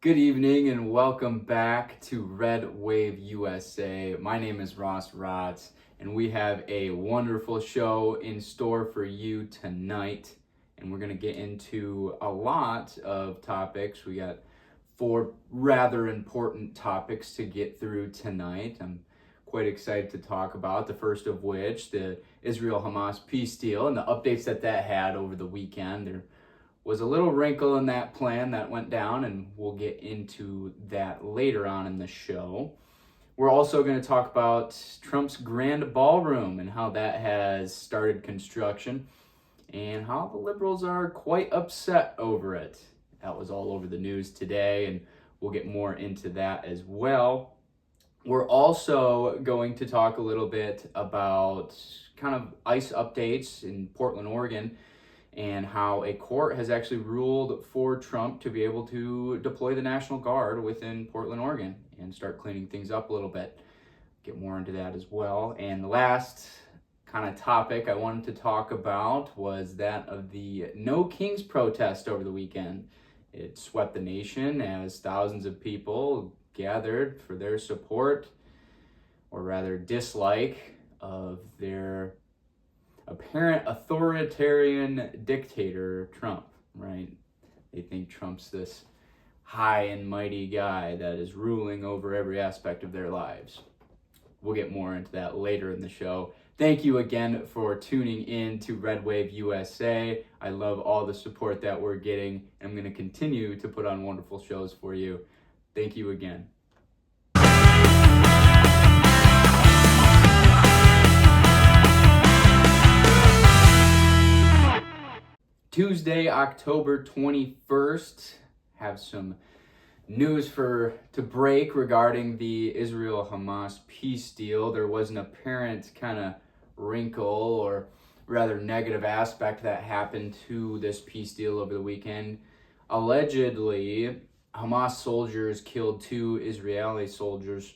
Good evening and welcome back to Red Wave USA. My name is Ross Raatz and we have a wonderful show in store for you tonight. And we're going to get into a lot of topics. We got 4 rather important topics to get through tonight. I'm quite excited to talk about, the first of which, the Israel-Hamas peace deal and the updates that had over the weekend. There was a little wrinkle in that plan that went down, and we'll get into that later on in the show. We're also going to talk about Trump's Grand Ballroom and how that has started construction and how the liberals are quite upset over it. That was all over the news today, and we'll get more into that as well. We're also going to talk a little bit about kind of ICE updates in Portland, Oregon, and how a court has actually ruled for Trump to be able to deploy the National Guard within Portland, Oregon, and start cleaning things up a little bit. Get more into that as well. And the last kind of topic I wanted to talk about was that of the No Kings protest over the weekend. It swept the nation as thousands of people gathered for their support, or rather dislike, of their apparent authoritarian dictator Trump, right? They think Trump's this high and mighty guy that is ruling over every aspect of their lives. We'll get more into that later in the show. Thank you again for tuning in to Red Wave USA. I love all the support that we're getting. I'm going to continue to put on wonderful shows for you. Thank you again. Tuesday, October 21st, have some news to break regarding the Israel-Hamas peace deal. There was an apparent kind of wrinkle, or rather negative aspect, that happened to this peace deal over the weekend. Allegedly, Hamas soldiers killed 2 Israeli soldiers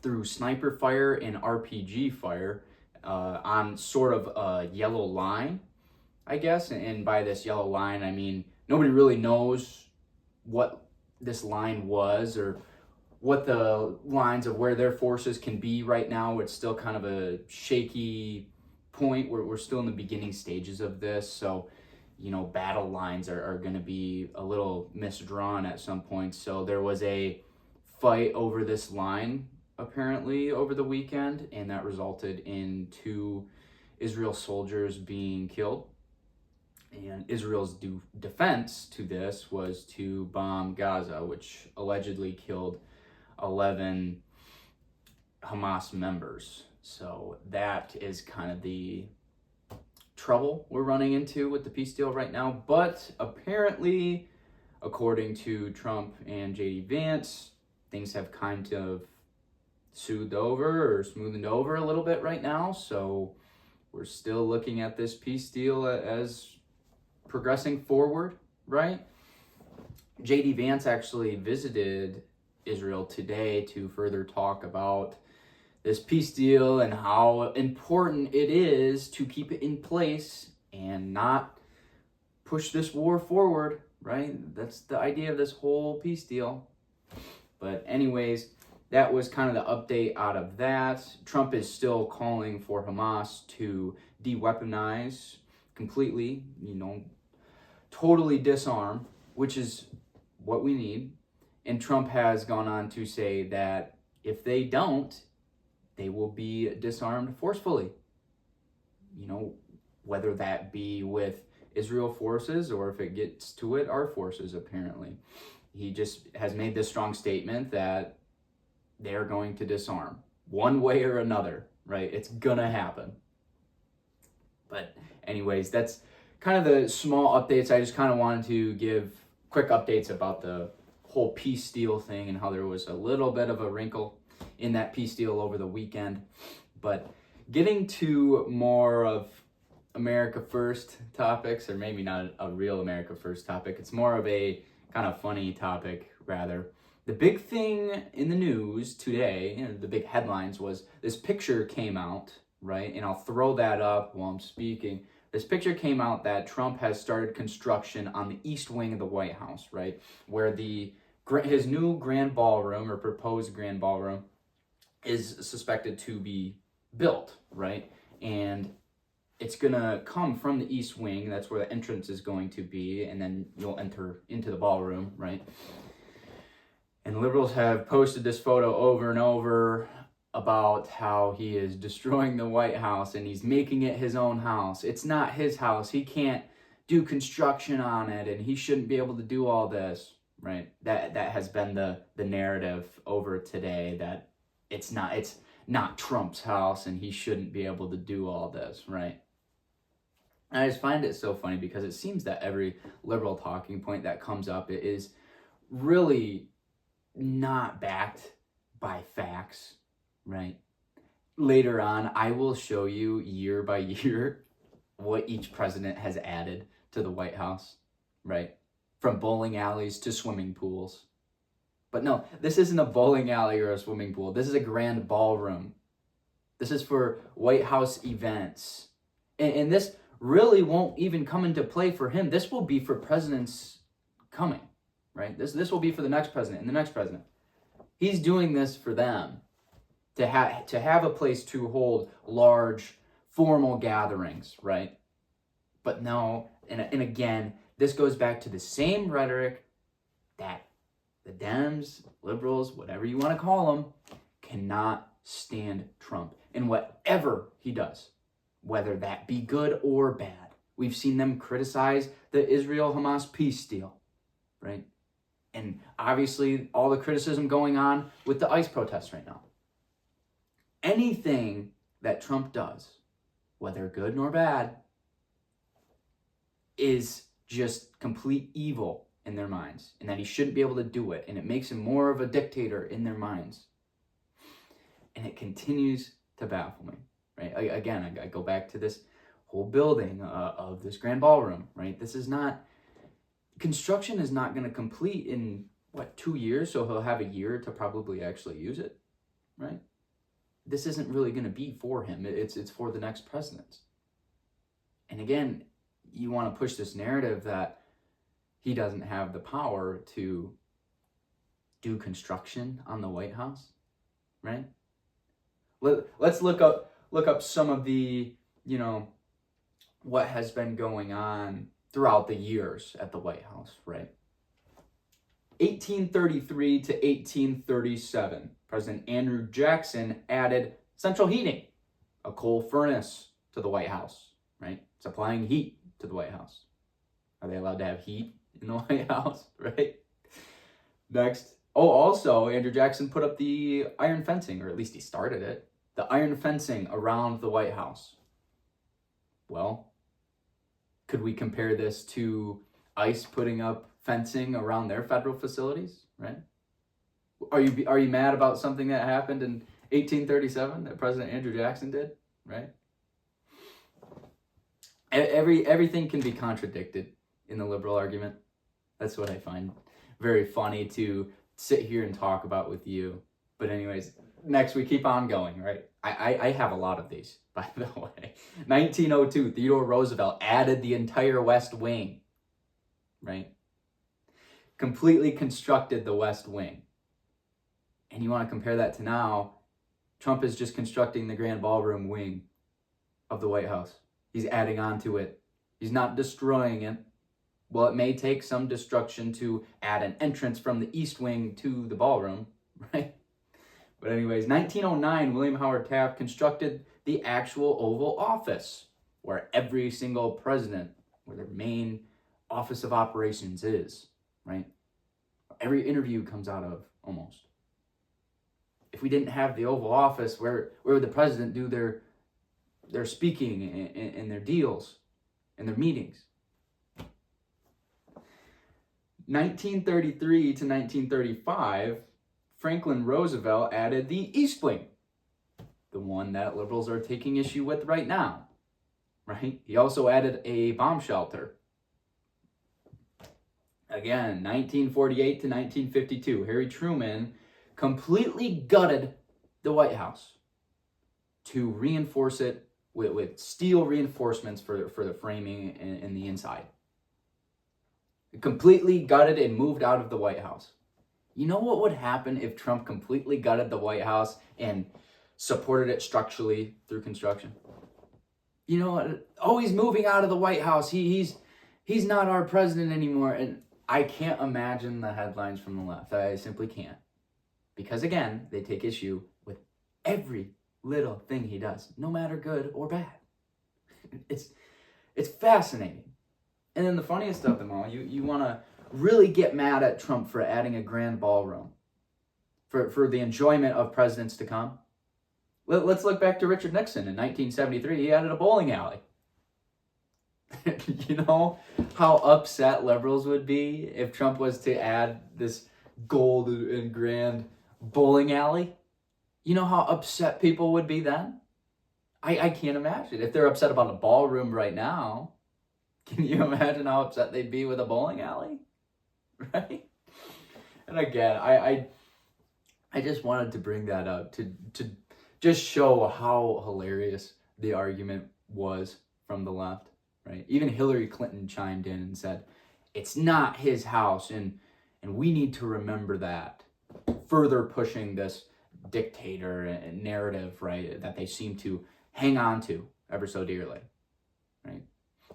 through sniper fire and RPG fire on sort of a yellow line, I guess. And by this yellow line, I mean nobody really knows what this line was or what the lines of where their forces can be right now. It's still kind of a shaky point where we're still in the beginning stages of this. So, battle lines are going to be a little misdrawn at some point. So there was a fight over this line apparently over the weekend, and that resulted in 2 Israel soldiers being killed. And Israel's defense to this was to bomb Gaza, which allegedly killed 11 Hamas members. So that is kind of the trouble we're running into with the peace deal right now. But apparently, according to Trump and J.D. Vance, things have kind of smoothed over a little bit right now. So we're still looking at this peace deal as progressing forward, right? J.D. Vance actually visited Israel today to further talk about this peace deal and how important it is to keep it in place and not push this war forward, right? That's the idea of this whole peace deal. But anyways, that was kind of the update out of that. Trump is still calling for Hamas to de-weaponize completely, totally disarm, which is what we need. And Trump has gone on to say that if they don't, they will be disarmed forcefully. Whether that be with Israel forces or if it gets to it, our forces, apparently. He just has made this strong statement that they're going to disarm one way or another, right? It's gonna happen. But anyways, that's kind of the small updates. I just kind of wanted to give quick updates about the whole peace deal thing and how there was a little bit of a wrinkle in that peace deal over the weekend. But getting to more of America First topics, or maybe not a real America First topic, it's more of a kind of funny topic, rather. The big thing in the news today, the big headlines, was this picture came out, right? And I'll throw that up while I'm speaking. This picture came out that Trump has started construction on the east wing of the White House, right? Where the his new Grand Ballroom, or proposed Grand Ballroom, is suspected to be built, right? And it's going to come from the east wing. That's where the entrance is going to be, and then you'll enter into the ballroom, right? And liberals have posted this photo over and over about how he is destroying the White House and he's making it his own house. It's not his house. He can't do construction on it, and he shouldn't be able to do all this, right? That has been the narrative over today, that it's not Trump's house and he shouldn't be able to do all this, right? And I just find it so funny because it seems that every liberal talking point that comes up is really not backed by facts, right? Later on, I will show you year by year what each president has added to the White House, right? From bowling alleys to swimming pools. But no, this isn't a bowling alley or a swimming pool. This is a grand ballroom. This is for White House events. And this really won't even come into play for him. This will be for presidents coming, right? This will be for the next president and the next president. He's doing this for them to have a place to hold large formal gatherings, right? But no, and again, this goes back to the same rhetoric that the Dems, liberals, whatever you want to call them, cannot stand Trump in whatever he does, whether that be good or bad. We've seen them criticize the Israel-Hamas peace deal, right? And obviously all the criticism going on with the ICE protests right now. Anything that Trump does, whether good nor bad, is just complete evil in their minds, and that he shouldn't be able to do it, and it makes him more of a dictator in their minds. And it continues to baffle me, right? Again, I go back to this whole building of this Grand Ballroom, right? Construction is not going to complete in, 2 years? So he'll have a year to probably actually use it, right? This isn't really going to be for him. It's for the next president. And again, you want to push this narrative that he doesn't have the power to do construction on the White House, right? Let's look up some of the, what has been going on throughout the years at the White House, right? 1833 to 1837, President Andrew Jackson added central heating, a coal furnace, to the White House, right? Supplying heat to the White House. Are they allowed to have heat in the White House, right? Next. Oh, also, Andrew Jackson put up the iron fencing, or at least he started it. The iron fencing around the White House. Well, could we compare this to ICE putting up fencing around their federal facilities, right? Are you mad about something that happened in 1837 that President Andrew Jackson did, right? Everything can be contradicted in the liberal argument. That's what I find very funny to sit here and talk about with you. But anyways, next we keep on going, right? I have a lot of these, by the way. 1902, Theodore Roosevelt added the entire West Wing, right? Completely constructed the West Wing. And you want to compare that to now, Trump is just constructing the Grand Ballroom wing of the White House. He's adding on to it. He's not destroying it. Well, it may take some destruction to add an entrance from the East Wing to the ballroom, right? But anyways, 1909, William Howard Taft constructed the actual Oval Office, where every single president, where their main office of operations is, right? Every interview comes out of, almost. If we didn't have the Oval Office, where would the president do their speaking and their deals and their meetings? 1933 to 1935, Franklin Roosevelt added the East Wing, the one that liberals are taking issue with right now, right? He also added a bomb shelter. Again, 1948 to 1952, Harry Truman completely gutted the White House to reinforce it with steel reinforcements for the framing and the inside. Completely gutted and moved out of the White House. You know what would happen if Trump completely gutted the White House and supported it structurally through construction? You know what? Oh, he's moving out of the White House. He's not our president anymore. And I can't imagine the headlines from the left. I simply can't. Because again, they take issue with every little thing he does, no matter good or bad. It's fascinating. And then the funniest of them all, you want to really get mad at Trump for adding a Grand Ballroom for the enjoyment of presidents to come. Let's look back to Richard Nixon in 1973. He added a bowling alley. You know how upset liberals would be if Trump was to add this gold and grand bowling alley? You know how upset people would be then? I can't imagine. If they're upset about a ballroom right now, can you imagine how upset they'd be with a bowling alley? Right? And again, I just wanted to bring that up to just show how hilarious the argument was from the left, right? Even Hillary Clinton chimed in and said, it's not his house, and we need to remember that. Further pushing this dictator narrative, right, that they seem to hang on to ever so dearly, right?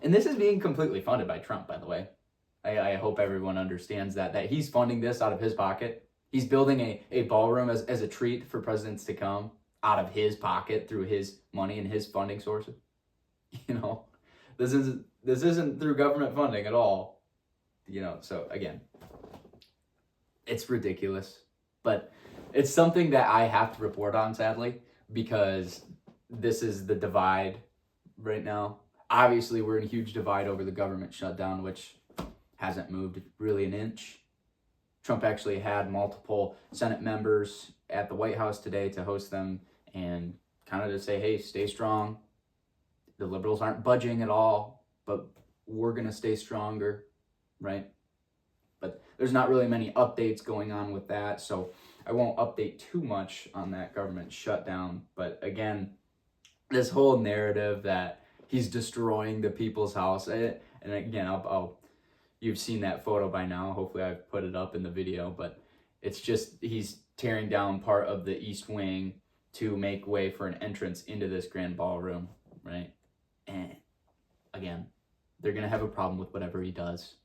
And this is being completely funded by Trump, by the way. I hope everyone understands that he's funding this out of his pocket. He's building a ballroom as a treat for presidents to come out of his pocket through his money and his funding sources. You know, this isn't through government funding at all. You know, so again, it's ridiculous, but it's something that I have to report on, sadly, because this is the divide right now. Obviously, we're in a huge divide over the government shutdown, which hasn't moved really an inch. Trump actually had multiple Senate members at the White House today to host them and kind of to say, hey, stay strong. The liberals aren't budging at all, but we're going to stay stronger, right? But there's not really many updates going on with that, so I won't update too much on that government shutdown. But again, this whole narrative that he's destroying the people's house, and again, you've seen that photo by now. Hopefully I've put it up in the video, but it's just he's tearing down part of the East Wing to make way for an entrance into this Grand Ballroom, right? And again, they're going to have a problem with whatever he does.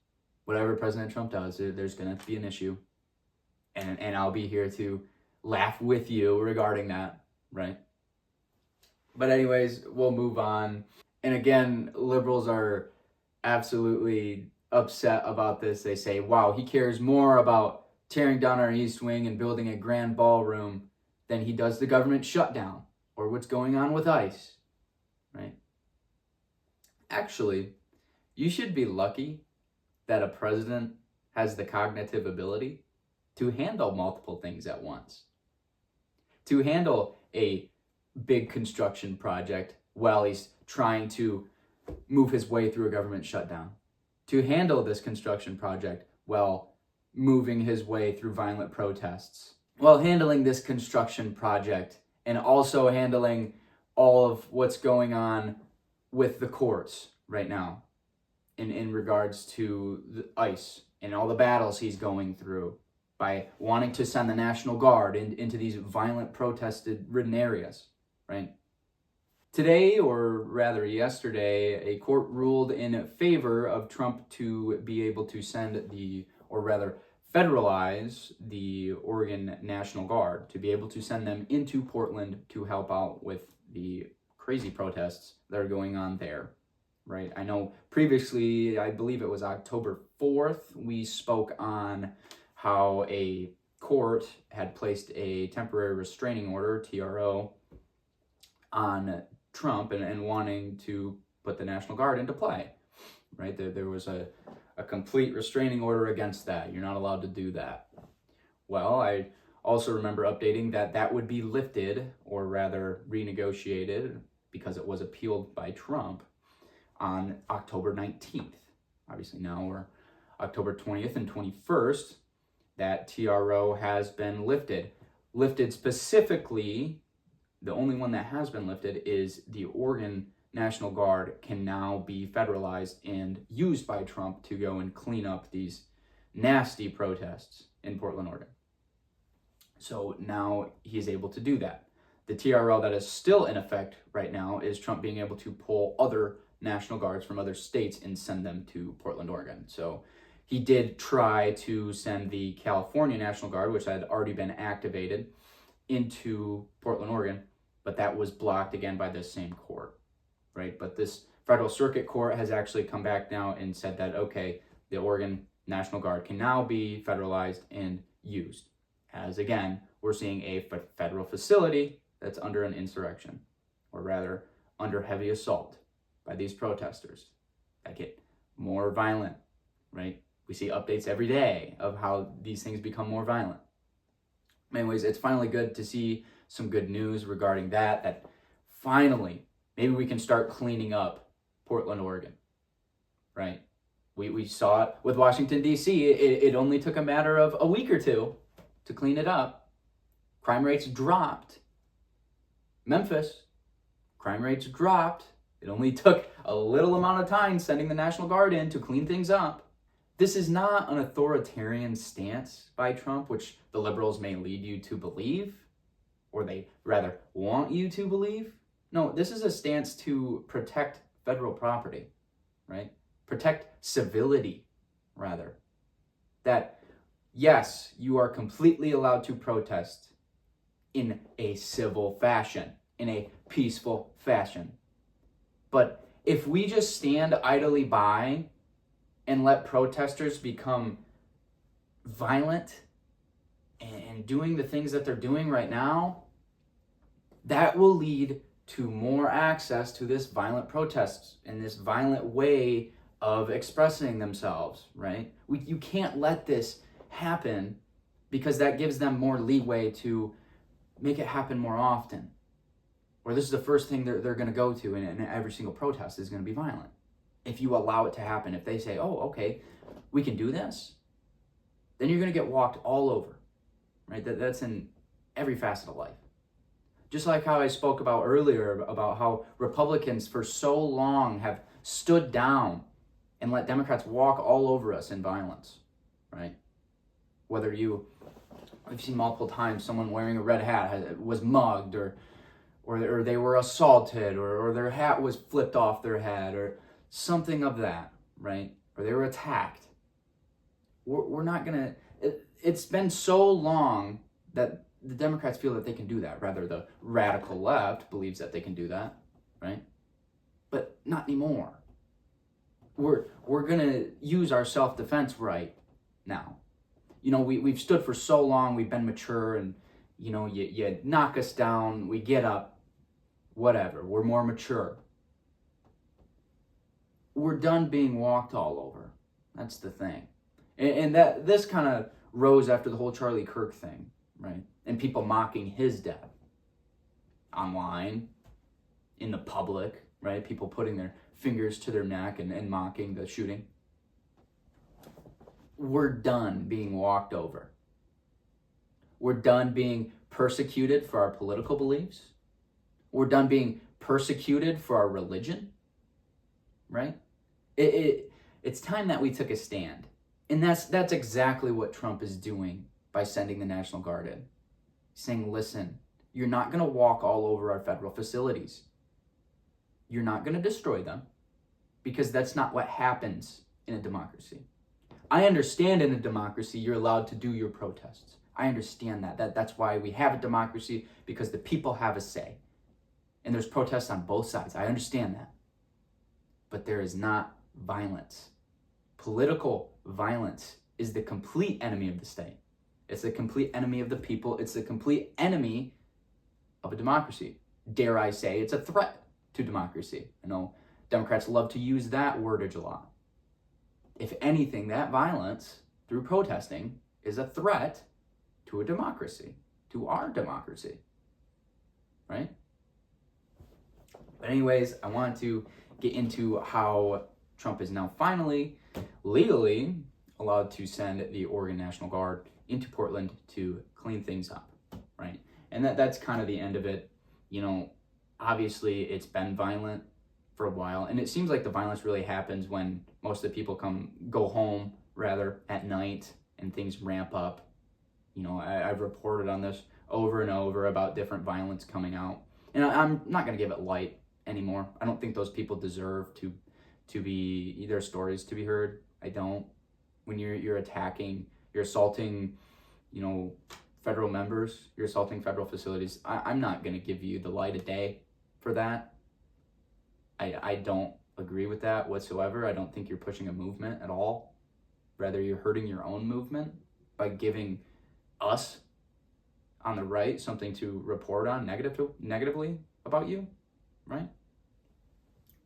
Whatever President Trump does, there's going to be an issue. And I'll be here to laugh with you regarding that, right? But anyways, we'll move on. And again, liberals are absolutely upset about this. They say, wow, he cares more about tearing down our East Wing and building a Grand Ballroom than he does the government shutdown or what's going on with ICE, right? Actually, you should be lucky that a president has the cognitive ability to handle multiple things at once. To handle a big construction project while he's trying to move his way through a government shutdown. To handle this construction project while moving his way through violent protests. While handling this construction project and also handling all of what's going on with the courts right now in regards to the ICE and all the battles he's going through by wanting to send the National Guard into these violent protested-ridden areas, right? Today, or rather yesterday, a court ruled in favor of Trump to be able to send federalize the Oregon National Guard, to be able to send them into Portland to help out with the crazy protests that are going on there, right? I know previously, I believe it was October 4th, we spoke on how a court had placed a temporary restraining order, TRO, on Trump and wanting to put the National Guard into play, right? There was a complete restraining order against that. You're not allowed to do that. Well, I also remember updating that would be lifted, or rather renegotiated, because it was appealed by Trump on October 19th. Obviously now we're October 20th and 21st. That TRO has been lifted. Lifted specifically, the only one that has been lifted is the Oregon National Guard can now be federalized and used by Trump to go and clean up these nasty protests in Portland, Oregon. So now he's able to do that. The TRL that is still in effect right now is Trump being able to pull other National Guards from other states and send them to Portland, Oregon. So he did try to send the California National Guard, which had already been activated, into Portland, Oregon, but that was blocked again by this same court, right? But this Federal Circuit Court has actually come back now and said that, okay, the Oregon National Guard can now be federalized and used, as again, we're seeing a federal facility that's under an insurrection, or rather under heavy assault by these protesters that get more violent, right? We see updates every day of how these things become more violent. Anyways, it's finally good to see some good news regarding that finally, maybe we can start cleaning up Portland, Oregon, right? We saw it with Washington, D.C. It only took a matter of a week or two to clean it up. Crime rates dropped. Memphis, crime rates dropped. It only took a little amount of time sending the National Guard in to clean things up. This is not an authoritarian stance by Trump, which the liberals may lead you to believe, or they rather want you to believe. No, this is a stance to protect federal property, right? Protect civility, rather. That, yes, you are completely allowed to protest in a civil fashion, in a peaceful fashion. But if we just stand idly by and let protesters become violent and doing the things that they're doing right now, that will lead to more access to this violent protest and this violent way of expressing themselves, right? You can't let this happen, because that gives them more leeway to make it happen more often. Or this is the first thing they're going to go to in every single protest is going to be violent. If you allow it to happen, if they say, oh, okay, we can do this, then you're going to get walked all over, right? That's in every facet of life. Just like how I spoke about earlier about how Republicans for so long have stood down and let Democrats walk all over us in violence, right? Whether I've seen multiple times someone wearing a red hat was mugged, or they were assaulted, or their hat was flipped off their head, or something of that, right? Or they were attacked. We're not gonna, it's been so long that the Democrats feel that they can do that. Rather, the radical left believes that they can do that, right? But not anymore. We're gonna use our self-defense right now. We've stood for so long, we've been mature, and you knock us down, we get up, whatever, we're more mature. We're done being walked all over. That's the thing. And that this kind of rose after the whole Charlie Kirk thing, right? And people mocking his death online, in the public, right? People putting their fingers to their neck and mocking the shooting. We're done being walked over. We're done being persecuted for our political beliefs. We're done being persecuted for our religion, right? It's time that we took a stand. And that's exactly what Trump is doing by sending the National Guard in. Saying, listen, you're not going to walk all over our federal facilities. You're not going to destroy them, because that's not what happens in a democracy. I understand in a democracy you're allowed to do your protests. I understand that. That's why we have a democracy, because the people have a say. And there's protests on both sides. I understand that. But there is not violence. Political violence is the complete enemy of the state. It's the complete enemy of the people. It's the complete enemy of a democracy. Dare I say, it's a threat to democracy. I know Democrats love to use that wordage a lot. If anything, that violence through protesting is a threat to a democracy, to our democracy, right? But anyways, I wanted to get into how Trump is now finally legally allowed to send the Oregon National Guard into Portland to clean things up, right? And that's kind of the end of it. Obviously it's been violent for a while, and it seems like the violence really happens when most of the people go home rather at night and things ramp up. I've reported on this over and over about different violence coming out. And I'm not going to give it light anymore. I don't think those people deserve to be, their stories to be heard. I don't. When you're attacking, you're assaulting, federal members, you're assaulting federal facilities. I'm not going to give you the light of day for that. I don't agree with that whatsoever. I don't think you're pushing a movement at all. Rather, you're hurting your own movement by giving us on the right something to report on negatively about you, right?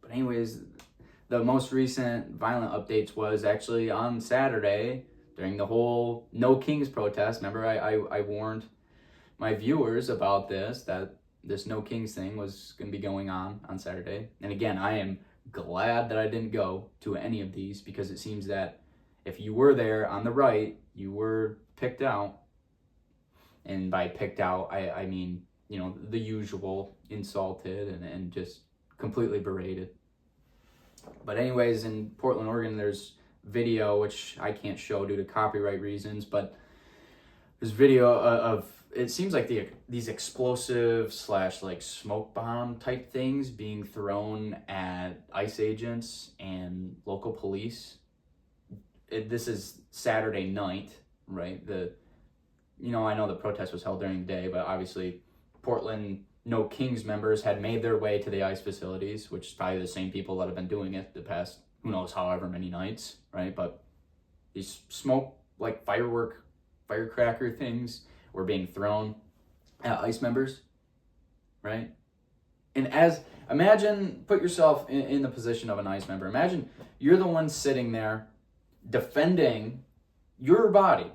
But anyways, the most recent violent updates was actually on Saturday during the whole No Kings protest. Remember, I warned my viewers about this, that this No Kings thing was going to be going on Saturday. And again, I am glad that I didn't go to any of these, because it seems that if you were there on the right, you were picked out. And by picked out, I mean, the usual, insulted and just completely berated. But anyways, in Portland, Oregon, there's video, which I can't show due to copyright reasons, but there's video of it seems like these explosive / like smoke bomb type things being thrown at ICE agents and local police. This is Saturday night, right? I know the protest was held during the day, but obviously Portland No Kings members had made their way to the ICE facilities, which is probably the same people that have been doing it the past, who knows, however many nights, right? But these smoke, like firecracker things were being thrown at ICE members, right? And put yourself in the position of an ICE member. Imagine you're the one sitting there defending your body.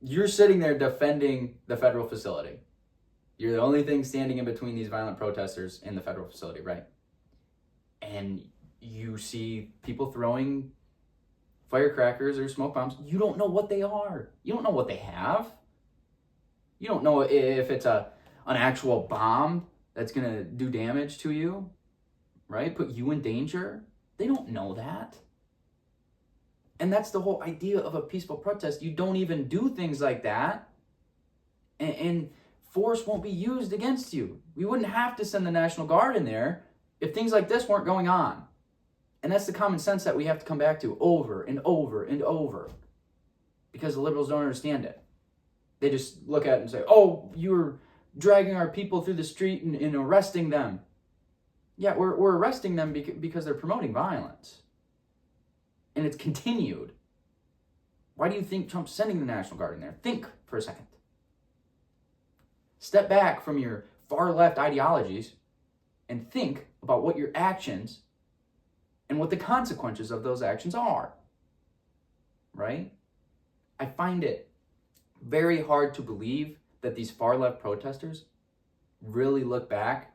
You're sitting there defending the federal facility. You're the only thing standing in between these violent protesters and the federal facility, right? And you see people throwing firecrackers or smoke bombs. You don't know what they are. You don't know what they have. You don't know if it's an actual bomb that's going to do damage to you, right? Put you in danger. They don't know that. And that's the whole idea of a peaceful protest. You don't even do things like that. And force won't be used against you. We wouldn't have to send the National Guard in there if things like this weren't going on. And that's the common sense that we have to come back to over and over and over, because the liberals don't understand it. They just look at it and say, oh, you're dragging our people through the street and arresting them. Yeah, we're arresting them because they're promoting violence. And it's continued. Why do you think Trump's sending the National Guard in there? Think for a second. Step back from your far left ideologies and think about what your actions and what the consequences of those actions are. Right? I find it very hard to believe that these far left protesters really look back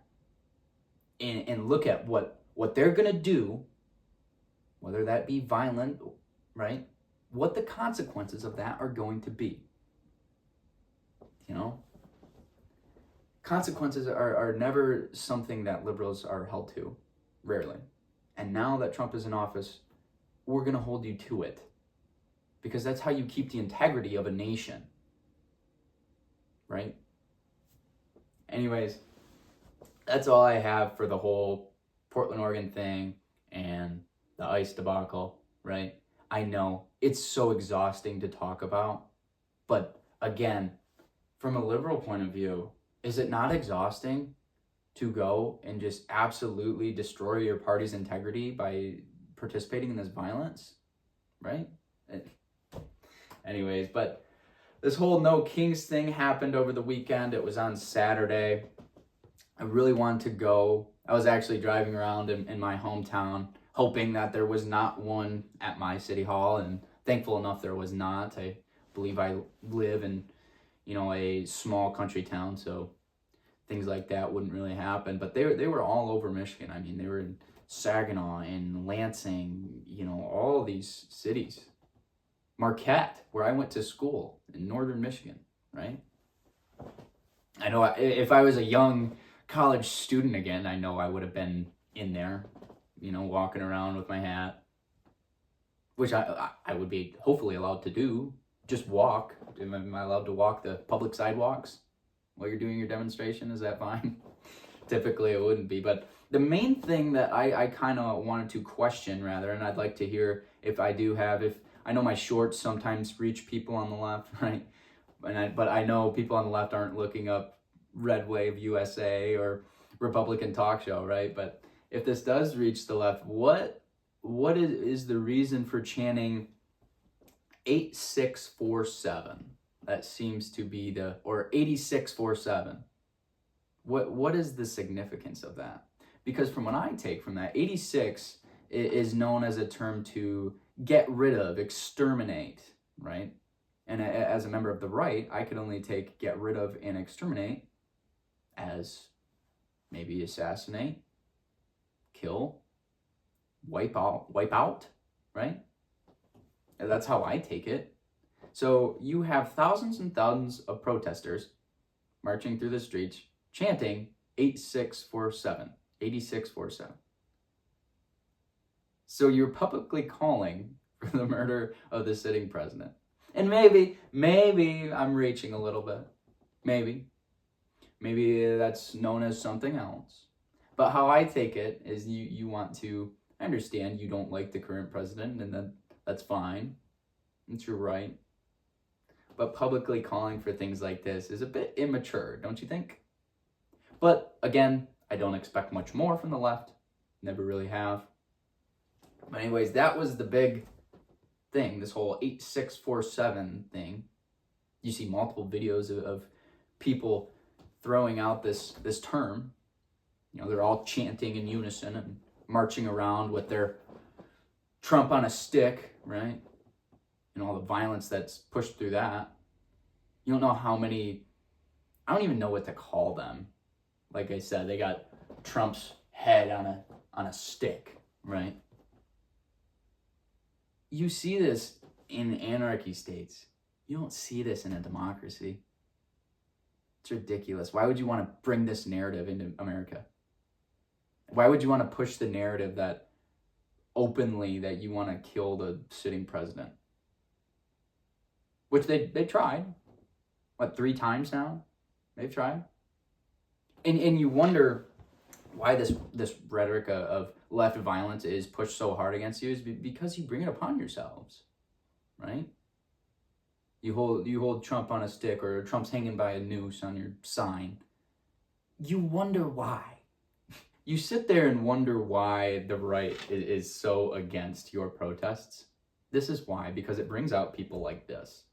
and look at what they're going to do, whether that be violent, right? What the consequences of that are going to be. Consequences are never something that liberals are held to, rarely. And now that Trump is in office, we're going to hold you to it, because that's how you keep the integrity of a nation, right? Anyways, that's all I have for the whole Portland, Oregon thing and the ICE debacle, right? I know it's so exhausting to talk about, but again, from a liberal point of view, is it not exhausting to go and just absolutely destroy your party's integrity by participating in this violence, right? Anyways, but this whole No Kings thing happened over the weekend. It was on Saturday. I really wanted to go. I was actually driving around in my hometown, hoping that there was not one at my city hall, and thankful enough there was not. I believe I live in, a small country town, so things like that wouldn't really happen. But they were all over Michigan. I mean, they were in Saginaw and Lansing, all these cities. Marquette, where I went to school in northern Michigan, right? I know if I was a young college student again, I know I would have been in there, walking around with my hat, which I would be hopefully allowed to do just walk. Am I allowed to walk the public sidewalks while you're doing your demonstration? Is that fine? Typically it wouldn't be, but the main thing that I kind of wanted to question rather, and I'd like to hear if I know my shorts sometimes reach people on the left, right? But I know people on the left aren't looking up Red Wave USA or Republican Talk Show, right? But if this does reach the left, what is the reason for chanting 8647? That seems to be or 8647. What is the significance of that? Because from what I take from that, 86 is known as a term to get rid of, exterminate, right? And as a member of the right, I could only take get rid of and exterminate as maybe assassinate, kill, wipe out, right? And that's how I take it. So you have thousands and thousands of protesters marching through the streets chanting 8647, 8647. So you're publicly calling for the murder of the sitting president. And maybe I'm reaching a little bit. Maybe that's known as something else. But how I take it is you want to, I understand you don't like the current president, and that's fine. It's your right. But publicly calling for things like this is a bit immature, don't you think? But again, I don't expect much more from the left. Never really have. But anyways, that was the big thing, this whole 8647 thing. You see multiple videos of people throwing out this term. You know, they're all chanting in unison and marching around with their Trump on a stick, right? And all the violence that's pushed through that. You don't know how many, I don't even know what to call them. Like I said, they got Trump's head on a stick, right? You see this in anarchy states. You don't see this in a democracy. It's ridiculous. Why would you want to bring this narrative into America? Why would you want to push the narrative that openly that you want to kill the sitting president? Which they tried. What, 3 times now? They've tried. And you wonder why this rhetoric of left violence is pushed so hard against you is because you bring it upon yourselves, right? You hold Trump on a stick, or Trump's hanging by a noose on your sign. You wonder why. You sit there and wonder why the right is so against your protests. This is why, because it brings out people like this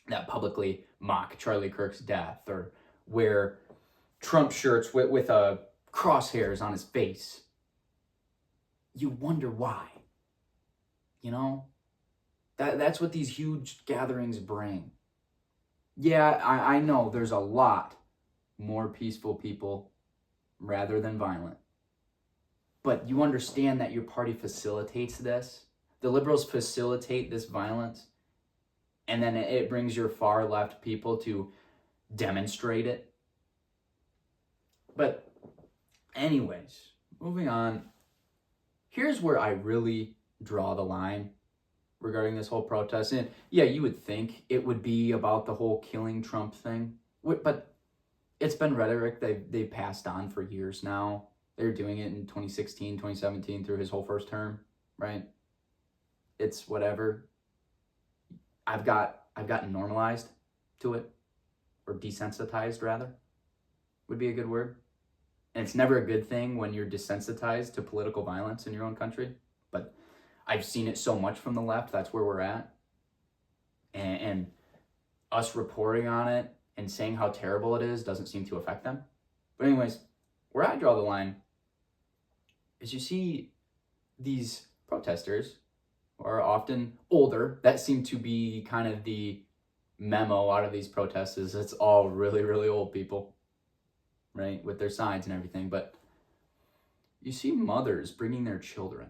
that publicly mock Charlie Kirk's death, or wear Trump shirts with crosshairs on his face. You wonder why. You know? That's what these huge gatherings bring. Yeah, I know there's a lot more peaceful people rather than violent. But you understand that your party facilitates this. The liberals facilitate this violence. And then it brings your far left people to demonstrate it. But anyways, moving on. Here's where I really draw the line regarding this whole protest. And yeah, you would think it would be about the whole killing Trump thing. But it's been rhetoric they've passed on for years now. They were doing it in 2016, 2017 through his whole first term, right? It's whatever. I've gotten normalized to it, or desensitized rather, would be a good word. And it's never a good thing when you're desensitized to political violence in your own country. But I've seen it so much from the left, that's where we're at. And us reporting on it and saying how terrible it is doesn't seem to affect them. But anyways, where I draw the line is you see these protesters who are often older. That seemed to be kind of the memo out of these protests, is it's all really, really old people, right, with their signs and everything. But you see mothers bringing their children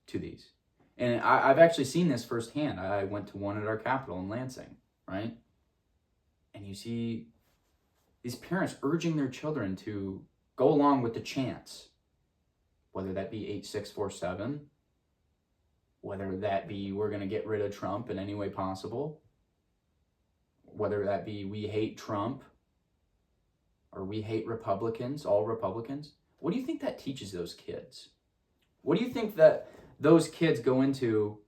to these. And I've actually seen this firsthand. I went to one at our Capitol in Lansing, right? And you see these parents urging their children to go along with the chants, whether that be 8647 whether that be we're going to get rid of Trump in any way possible, whether that be we hate Trump or we hate Republicans, all Republicans. What do you think that teaches those kids? What do you think that those kids go into?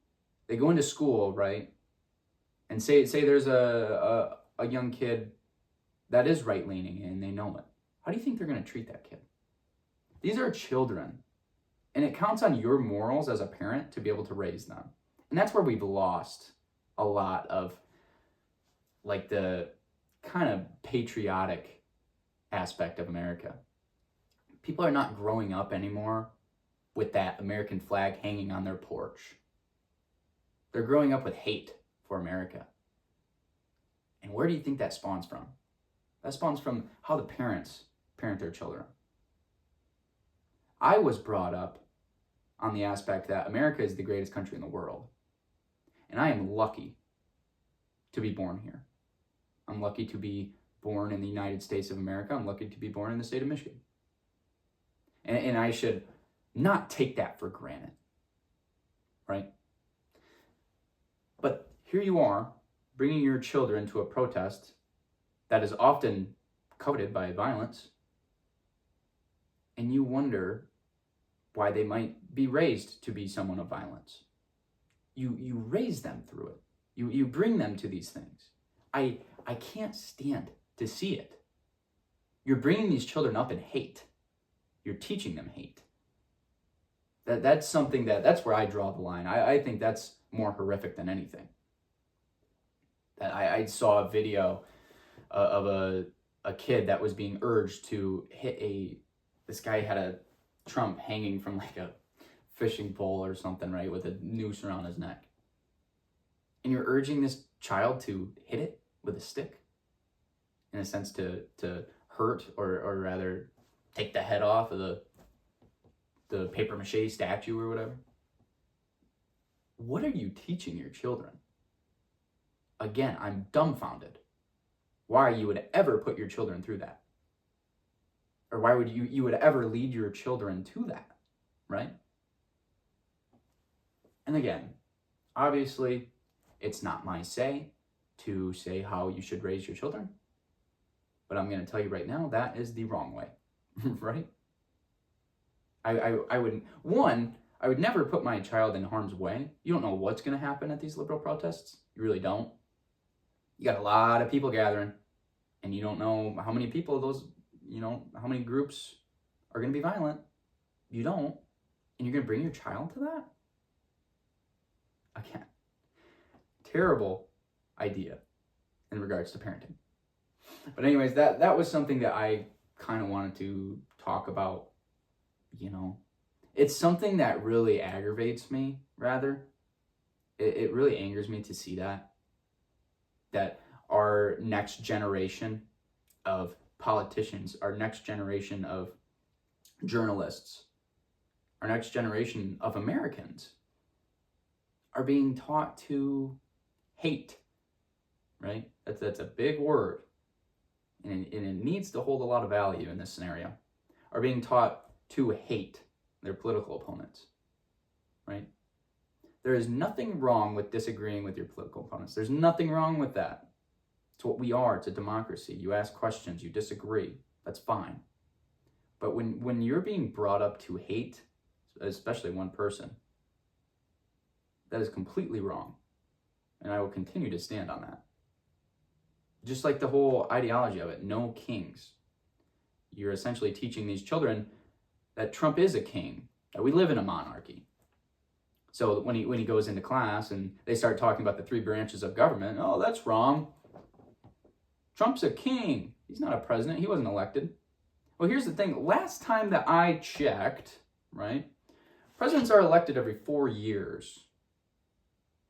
They go into school, right? And say there's a young kid that is right-leaning and they know it. How do you think they're going to treat that kid? These are children. And it counts on your morals as a parent to be able to raise them. And that's where we've lost a lot of like the kind of patriotic aspect of America. People are not growing up anymore with that American flag hanging on their porch. They're growing up with hate for America. And where do you think that spawns from? That spawns from how the parents parent their children. I was brought up on the aspect that America is the greatest country in the world. And I am lucky to be born here. I'm lucky to be born in the United States of America. I'm lucky to be born in the state of Michigan. And I should not take that for granted, right? But here you are, bringing your children to a protest that is often coveted by violence, and you wonder why they might be raised to be someone of violence. You raise them through it. You bring them to these things. I can't stand to see it. You're bringing these children up in hate. You're teaching them hate. That's something that's where I draw the line. I think that's more horrific than anything. That I saw a video of a kid that was being urged to hit this guy had a Trump hanging from like a fishing pole or something, right, with a noose around his neck. And you're urging this child to hit it with a stick, in a sense to hurt or rather take the head off of the paper mache statue or whatever. What are you teaching your children? Again, I'm dumbfounded why you would ever put your children through that. Or why would you would ever lead your children to that, right? And again, obviously, it's not my say to say how you should raise your children. But I'm going to tell you right now, that is the wrong way, right? I would never put my child in harm's way. You don't know what's going to happen at these liberal protests. You really don't. You got a lot of people gathering, and you don't know how many people how many groups are going to be violent. You don't. And you're going to bring your child to that? Again, terrible idea in regards to parenting. But anyways, that was something that I kind of wanted to talk about. It's something that really aggravates me, rather. It really angers me to see that our next generation of politicians, our next generation of journalists, our next generation of Americans are being taught to hate, right? That's a big word, and it needs to hold a lot of value in this scenario. Are being taught to hate their political opponents, right? There is nothing wrong with disagreeing with your political opponents. There's nothing wrong with that. It's what we are. It's a democracy. You ask questions, you disagree. That's fine. But when you're being brought up to hate, especially one person, that is completely wrong. And I will continue to stand on that. Just like the whole ideology of it, no kings. You're essentially teaching these children that Trump is a king, that we live in a monarchy. So when he goes into class and they start talking about the three branches of government, oh, that's wrong. Trump's a king. He's not a president. He wasn't elected. Well, here's the thing. Last time that I checked, right, presidents are elected every 4 years.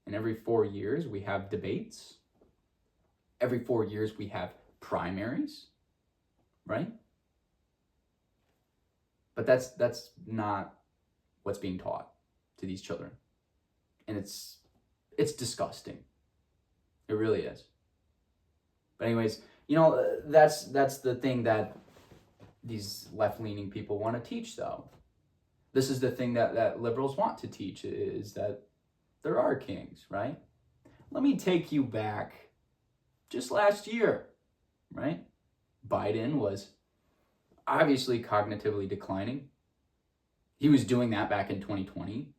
And every 4 years we have debates. Every 4 years we have primaries, right? But that's not what's being taught to these children. And it's disgusting. It really is. But anyways, that's the thing that these left-leaning people want to teach, though. This is the thing that liberals want to teach, is that there are kings, right? Let me take you back just last year, right? Biden was obviously cognitively declining. He was doing that back in 2020.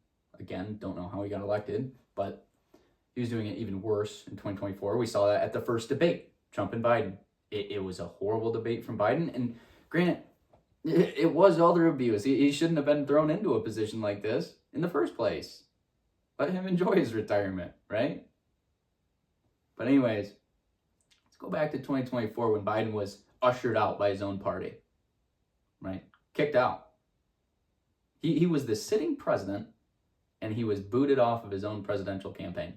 Again, don't know how he got elected, but he was doing it even worse in 2024. We saw that at the first debate, Trump and Biden. It was a horrible debate from Biden. And granted, it was elder abuse. He shouldn't have been thrown into a position like this in the first place. Let him enjoy his retirement, right? But anyways, let's go back to 2024 when Biden was ushered out by his own party, right? Kicked out. He was the sitting president, and he was booted off of his own presidential campaign.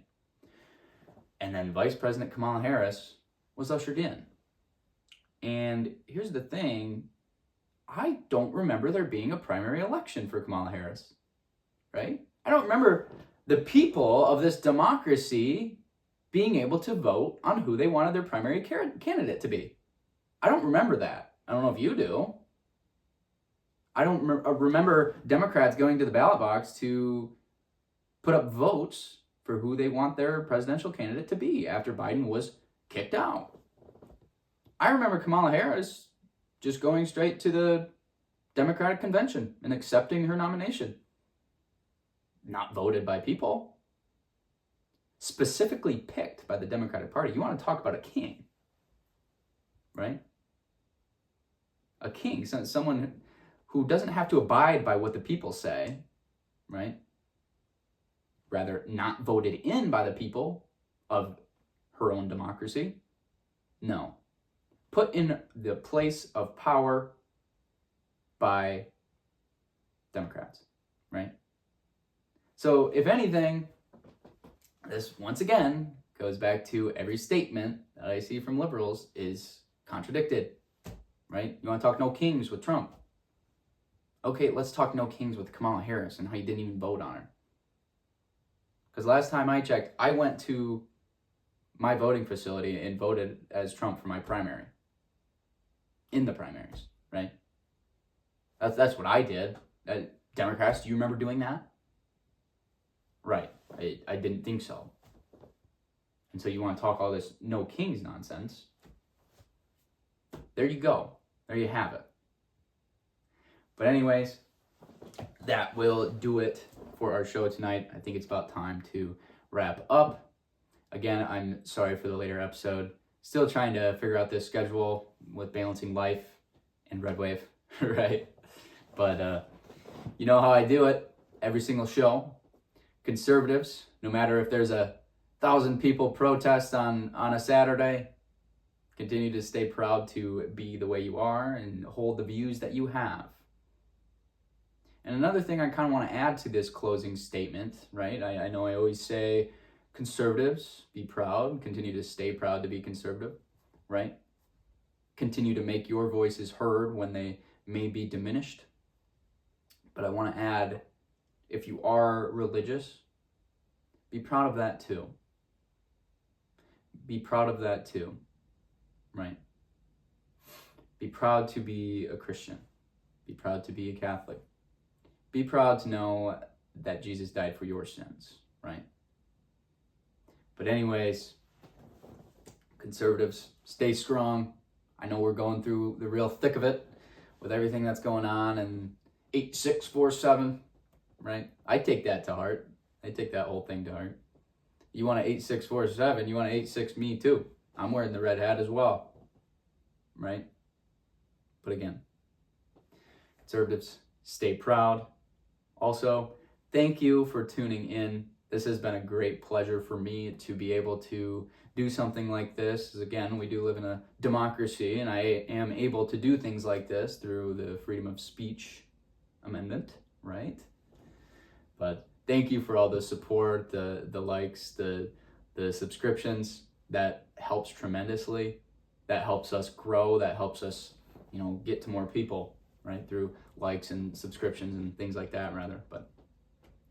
And then Vice President Kamala Harris was ushered in. And here's the thing, I don't remember there being a primary election for Kamala Harris, right? I don't remember the people of this democracy being able to vote on who they wanted their primary candidate to be. I don't remember that. I don't know if you do. I don't remember Democrats going to the ballot box to put up votes for who they want their presidential candidate to be after Biden was kicked out. I remember Kamala Harris just going straight to the Democratic convention and accepting her nomination. Not voted by people. Specifically picked by the Democratic Party. You want to talk about a king, right? A king, someone who doesn't have to abide by what the people say, right? Rather, not voted in by the people of her own democracy. No. Put in the place of power by Democrats, right? So, if anything, this once again goes back to every statement that I see from liberals is contradicted, right? You want to talk no kings with Trump. Okay, let's talk no kings with Kamala Harris and how you didn't even vote on her. Because last time I checked, I went to my voting facility and voted as Trump for my primary. In the primaries, right? That's what I did. Democrats, do you remember doing that? Right. I didn't think so. And so you want to talk all this no kings nonsense. There you go. There you have it. But anyways, that will do it for our show tonight. I think it's about time to wrap up. Again, I'm sorry for the later episode. Still trying to figure out this schedule with balancing life and Red Wave, right? But you know how I do it. Every single show. Conservatives, no matter if there's 1,000 people protest on a Saturday, continue to stay proud to be the way you are and hold the views that you have. And another thing I kind of want to add to this closing statement, right? I know I always say conservatives, be proud, continue to stay proud to be conservative, right? Continue to make your voices heard when they may be diminished. But I want to add, if you are religious, be proud of that too. Be proud of that too, right? Be proud to be a Christian. Be proud to be a Catholic. Be proud to know that Jesus died for your sins, right? But anyways, conservatives, stay strong. I know we're going through the real thick of it with everything that's going on, and 8647, right? I take that to heart. I take that whole thing to heart. You want an 8647, you want to 86 me too. I'm wearing the red hat as well, right? But again, conservatives, stay proud. Also, thank you for tuning in. This has been a great pleasure for me to be able to do something like this. Again, we do live in a democracy, and I am able to do things like this through the freedom of speech amendment, right? But thank you for all the support, the likes, the subscriptions. That helps tremendously. That helps us grow. That helps us, get to more people, right? Through likes and subscriptions and things like that, rather. But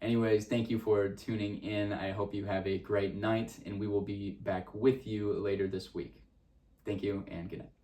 anyways, thank you for tuning in. I hope you have a great night, and we will be back with you later this week. Thank you, and good night.